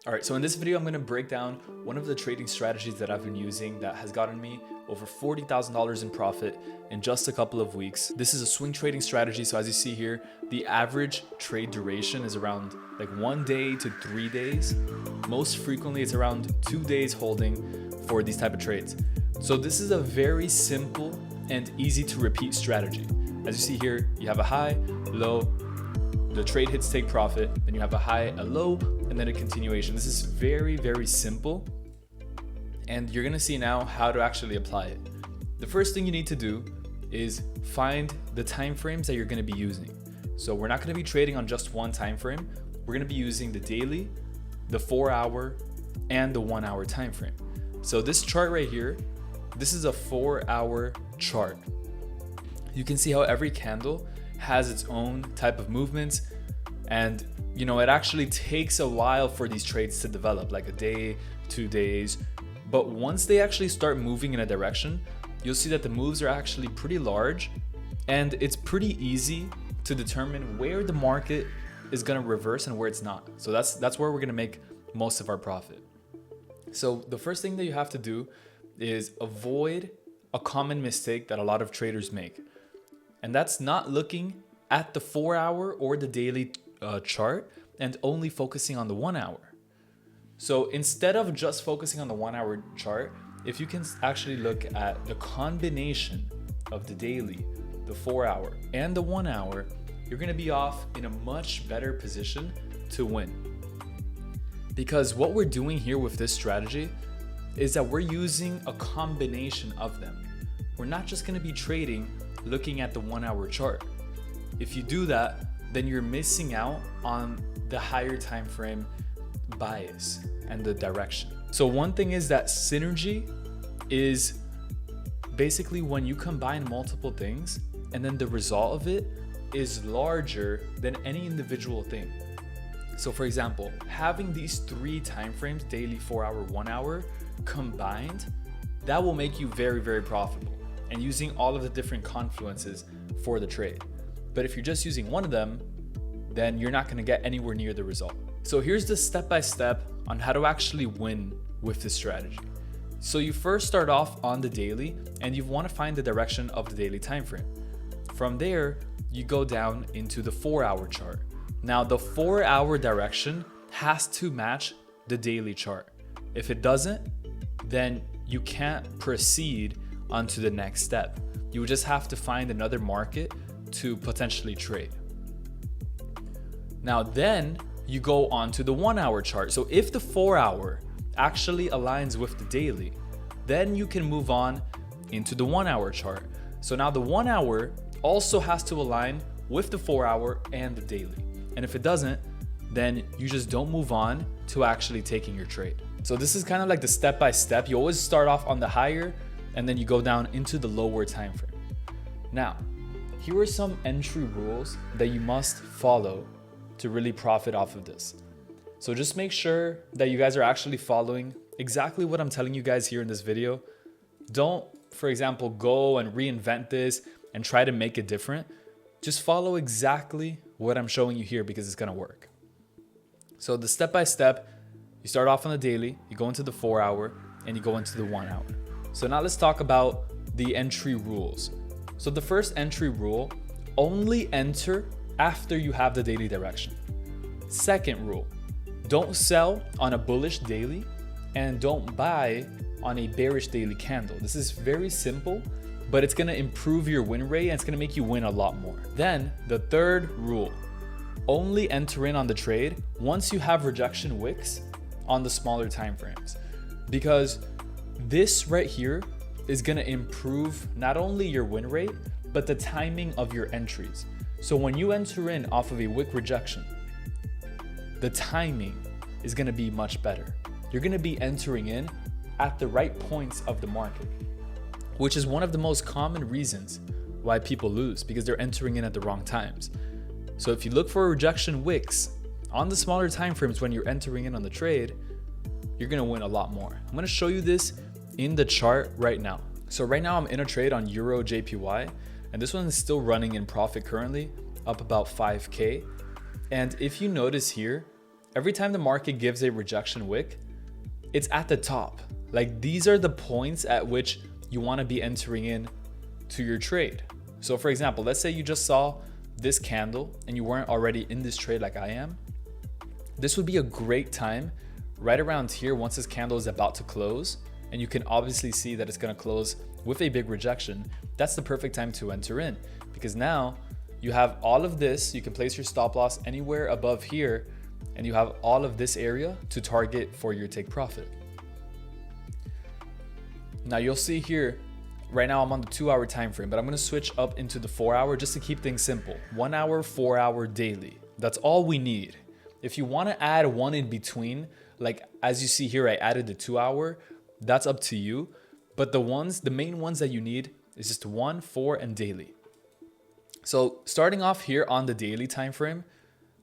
All right, so in this video, I'm gonna break down one of the trading strategies that I've been using that has gotten me over $40,000 in profit in just a couple of weeks. This is a swing trading strategy. So as you see here, the average trade duration is around like 1 day to 3 days. Most frequently, it's around 2 days holding for these type of trades. So this is a very simple and easy to repeat strategy. As you see here, you have a high, low, the trade hits take profit, then you have a high, a low, and then a continuation. This is very, very simple. And you're gonna see now how to actually apply it. The first thing you need to do is find the time frames that you're gonna be using. So we're not gonna be trading on just one time frame. We're gonna be using the daily, the 4-hour, and the 1-hour time frame. So this chart right here, this is a 4-hour chart. You can see how every candle has its own type of movements, and it actually takes a while for these trades to develop, like a day, 2 days. But once they actually start moving in a direction, you'll see that the moves are actually pretty large, and it's pretty easy to determine where the market is going to reverse and where it's not. So that's where we're going to make most of our profit. So the first thing that you have to do is avoid a common mistake that a lot of traders make. And that's not looking at the 4-hour or the daily chart and only focusing on the 1-hour. So instead of just focusing on the 1-hour chart, if you can actually look at the combination of the daily, the 4-hour, and the 1-hour, you're gonna be off in a much better position to win. Because what we're doing here with this strategy is that we're using a combination of them. We're not just gonna be trading looking at the 1-hour chart. If you do that, then you're missing out on the higher time frame bias and the direction. So one thing is that synergy is basically when you combine multiple things and then the result of it is larger than any individual thing. So for example, having these 3 time frames, daily, 4-hour, 1-hour, combined, that will make you very, very profitable, and using all of the different confluences for the trade. But if you're just using one of them, then you're not going to get anywhere near the result. So here's the step-by-step on how to actually win with this strategy. So you first start off on the daily, and you want to find the direction of the daily time frame. From there, you go down into the 4-hour chart. Now the 4-hour direction has to match the daily chart. If it doesn't, then you can't proceed onto the next step. You would just have to find another market to potentially trade. Now then you go on to the 1-hour chart. So if the 4-hour actually aligns with the daily, then you can move on into the 1-hour chart. So now the 1-hour also has to align with the 4-hour and the daily. And if it doesn't, then you just don't move on to actually taking your trade. So this is kind of like the step-by-step. You always start off on the higher, and then you go down into the lower time frame. Now, here are some entry rules that you must follow to really profit off of this. So just make sure that you guys are actually following exactly what I'm telling you guys here in this video. Don't, for example, go and reinvent this and try to make it different. Just follow exactly what I'm showing you here because it's gonna work. So the step-by-step, you start off on the daily, you go into the 4-hour, and you go into the 1-hour. So now let's talk about the entry rules. So the first entry rule, only enter after you have the daily direction. Second rule, don't sell on a bullish daily and don't buy on a bearish daily candle. This is very simple, but it's gonna improve your win rate and it's gonna make you win a lot more. Then the third rule, only enter in on the trade once you have rejection wicks on the smaller time frames, because this right here is gonna improve not only your win rate, but the timing of your entries. So when you enter in off of a wick rejection, the timing is gonna be much better. You're gonna be entering in at the right points of the market, which is one of the most common reasons why people lose, because they're entering in at the wrong times. So if you look for rejection wicks on the smaller time frames when you're entering in on the trade, you're gonna win a lot more. I'm gonna show you this in the chart right now. So right now I'm in a trade on Euro JPY, and this one is still running in profit currently, up about 5K. And if you notice here, every time the market gives a rejection wick, it's at the top. Like these are the points at which you want to be entering in to your trade. So for example, let's say you just saw this candle and you weren't already in this trade like I am. This would be a great time right around here once this candle is about to close, and you can obviously see that it's going to close with a big rejection. That's the perfect time to enter in, because now you have all of this. You can place your stop loss anywhere above here, and you have all of this area to target for your take profit. Now you'll see here, right now I'm on the 2-hour time frame, but I'm going to switch up into the 4-hour just to keep things simple. 1 hour, 4-hour daily. That's all we need. If you want to add one in between, like as you see here, I added the 2-hour, that's up to you. But the main ones that you need is just 1, 4, and daily. So starting off here on the daily time frame,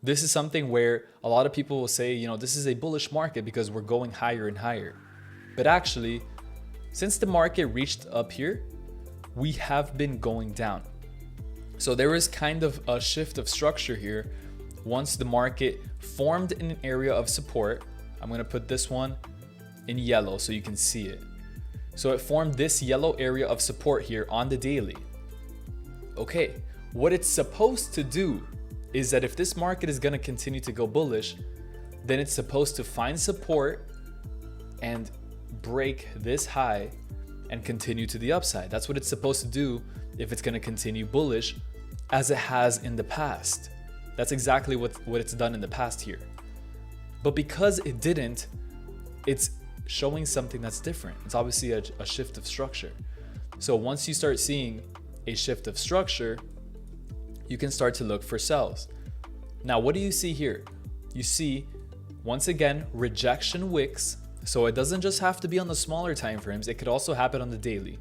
this is something where a lot of people will say, you know, this is a bullish market because we're going higher and higher. But actually, since the market reached up here, we have been going down. So there is kind of a shift of structure here. Once the market formed in an area of support, I'm going to put this one in yellow so you can see it. So it formed this yellow area of support here on the daily. Okay, what it's supposed to do is that if this market is going to continue to go bullish, then it's supposed to find support and break this high and continue to the upside. That's what it's supposed to do if it's going to continue bullish as it has in the past. That's exactly what it's done in the past here. But because it didn't, it's showing something that's different. It's obviously a shift of structure. So once you start seeing a shift of structure, you can start to look for sells. Now, what do you see here? You see, once again, rejection wicks. So it doesn't just have to be on the smaller time frames, it could also happen on the daily.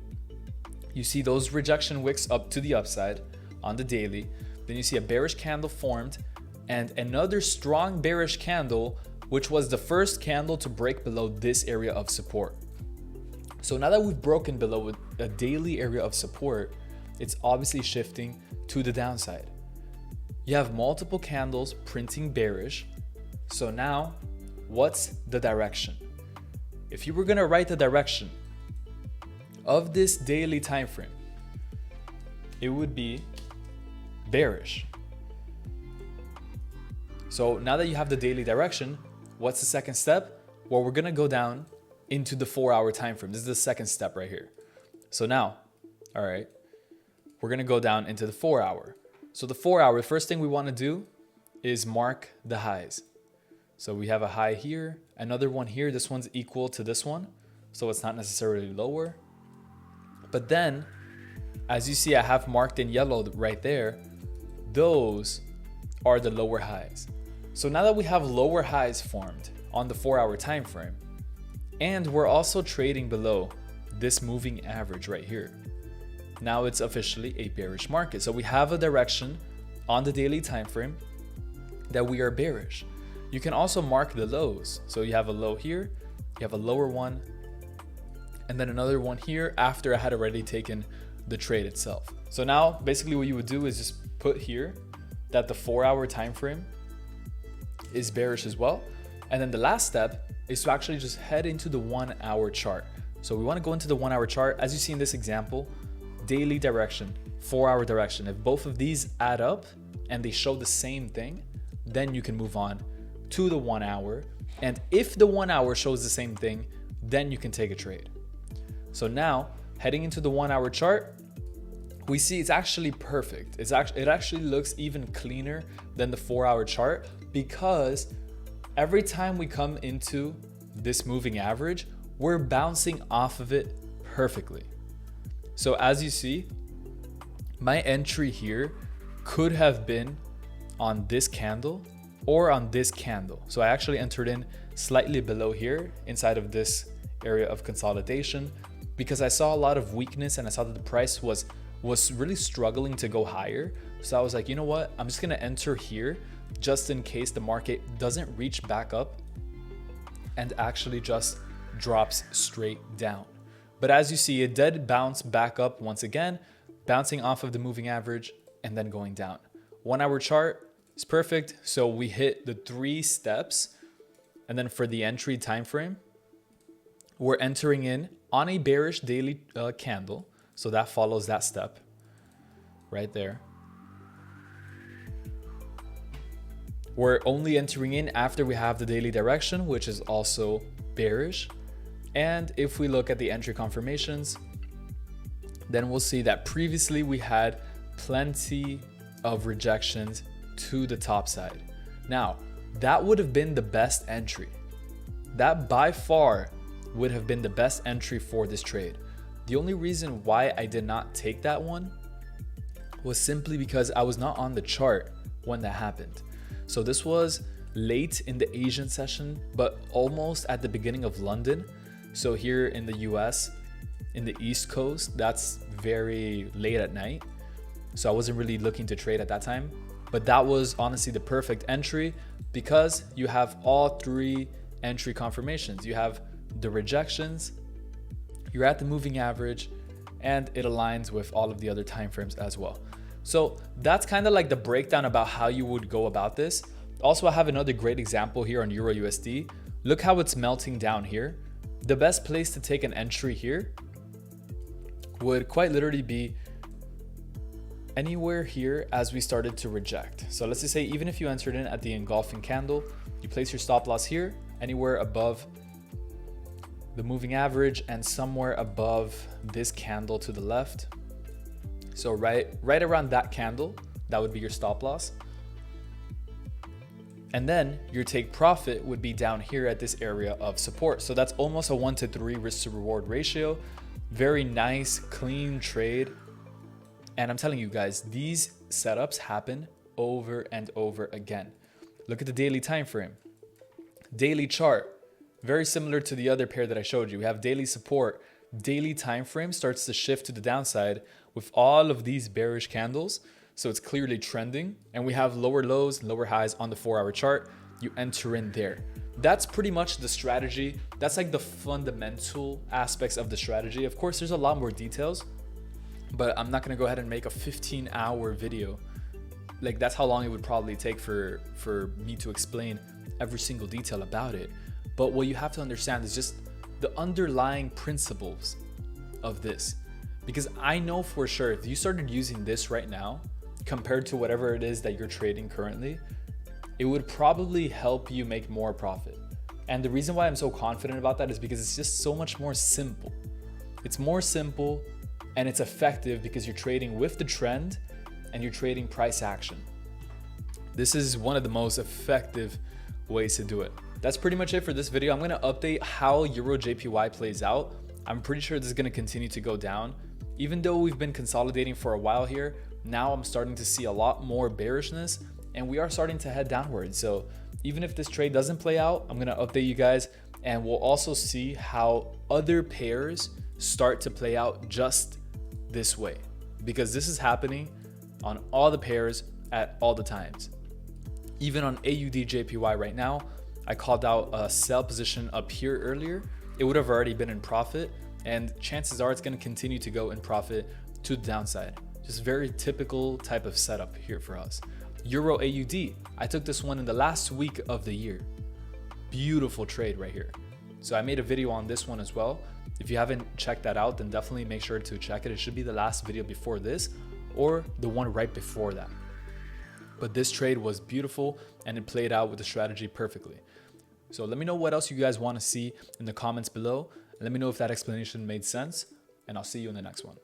You see those rejection wicks up to the upside on the daily. Then you see a bearish candle formed and another strong bearish candle, which was the first candle to break below this area of support. So now that we've broken below a daily area of support, it's obviously shifting to the downside. You have multiple candles printing bearish. So now what's the direction? If you were going to write the direction of this daily time frame, it would be bearish. So now that you have the daily direction, what's the second step? Well, we're going to go down into the 4-hour time frame. This is the second step right here. So now, all right, we're going to go down into the 4-hour. So the 4-hour, the first thing we want to do is mark the highs. So we have a high here, another one here. This one's equal to this one, so it's not necessarily lower. But then, as you see, I have marked in yellow right there. Those are the lower highs. So now that we have lower highs formed on the 4-hour time frame, and we're also trading below this moving average right here, now it's officially a bearish market. So we have a direction on the daily time frame that we are bearish. You can also mark the lows. So you have a low here, you have a lower one, and then another one here after I had already taken the trade itself. So now basically what you would do is just put here that the 4-hour time frame is bearish as well. And then the last step is to actually just head into the 1-hour chart. So we want to go into the 1-hour chart. As you see in this example, daily direction, 4-hour direction. If both of these add up and they show the same thing, then you can move on to the 1-hour. And if the 1-hour shows the same thing, then you can take a trade. So now heading into the 1-hour chart, we see it's actually perfect. It actually looks even cleaner than the 4-hour chart, because every time we come into this moving average, we're bouncing off of it perfectly. So as you see, my entry here could have been on this candle or on this candle. So I actually entered in slightly below here inside of this area of consolidation because I saw a lot of weakness and I saw that the price was really struggling to go higher. So I was like, you know what? I'm just going to enter here just in case the market doesn't reach back up and actually just drops straight down. But as you see, it did bounce back up once again, bouncing off of the moving average and then going down. 1-hour chart is perfect. So we hit the 3 steps And then for the entry time frame, we're entering in on a bearish daily candle. So that follows that step right there. We're only entering in after we have the daily direction, which is also bearish. And if we look at the entry confirmations, then we'll see that previously we had plenty of rejections to the top side. Now, that would have been the best entry. That by far would have been the best entry for this trade. The only reason why I did not take that one was simply because I was not on the chart when that happened. So this was late in the Asian session, but almost at the beginning of London. So here in the US, in the East Coast, that's very late at night. So I wasn't really looking to trade at that time. But that was honestly the perfect entry because you have all three entry confirmations. You have the rejections, you're at the moving average, and it aligns with all of the other timeframes as well. So that's kind of like the breakdown about how you would go about this. Also, I have another great example here on Euro USD. Look how it's melting down here. The best place to take an entry here would quite literally be anywhere here as we started to reject. So let's just say even if you entered in at the engulfing candle, you place your stop loss here, anywhere above the moving average and somewhere above this candle to the left. So right around that candle, that would be your stop loss. And then your take profit would be down here at this area of support. So that's almost a 1-to-3 risk to reward ratio. Very nice, clean trade. And I'm telling you guys, these setups happen over and over again. Look at the daily time frame. Daily chart, very similar to the other pair that I showed you. We have daily support. Daily time frame starts to shift to the downside with all of these bearish candles. So it's clearly trending, and we have lower lows, lower highs on the 4-hour chart. You enter in there. That's pretty much the strategy. That's like the fundamental aspects of the strategy. Of course, there's a lot more details, but I'm not gonna go ahead and make a 15-hour video. Like that's how long it would probably take for me to explain every single detail about it. But what you have to understand is just the underlying principles of this. Because I know for sure if you started using this right now, compared to whatever it is that you're trading currently, it would probably help you make more profit. And the reason why I'm so confident about that is because it's just so much more simple. It's more simple and it's effective because you're trading with the trend and you're trading price action. This is one of the most effective ways to do it. That's pretty much it for this video. I'm gonna update how Euro JPY plays out. I'm pretty sure this is gonna continue to go down. Even though we've been consolidating for a while here, now I'm starting to see a lot more bearishness and we are starting to head downwards. So even if this trade doesn't play out, I'm gonna update you guys and we'll also see how other pairs start to play out just this way, because this is happening on all the pairs at all the times. Even on AUD JPY right now, I called out a sell position up here earlier. It would have already been in profit, and chances are it's going to continue to go in profit to the downside. Just very typical type of setup here for us. Euro AUD, I took this one in the last week of the year. Beautiful trade right here. So I made a video on this one as well. If you haven't checked that out, then definitely make sure to check it. It should be the last video before this or the one right before that. But this trade was beautiful and it played out with the strategy perfectly. So let me know what else you guys want to see in the comments below. Let me know if that explanation made sense, and I'll see you in the next one.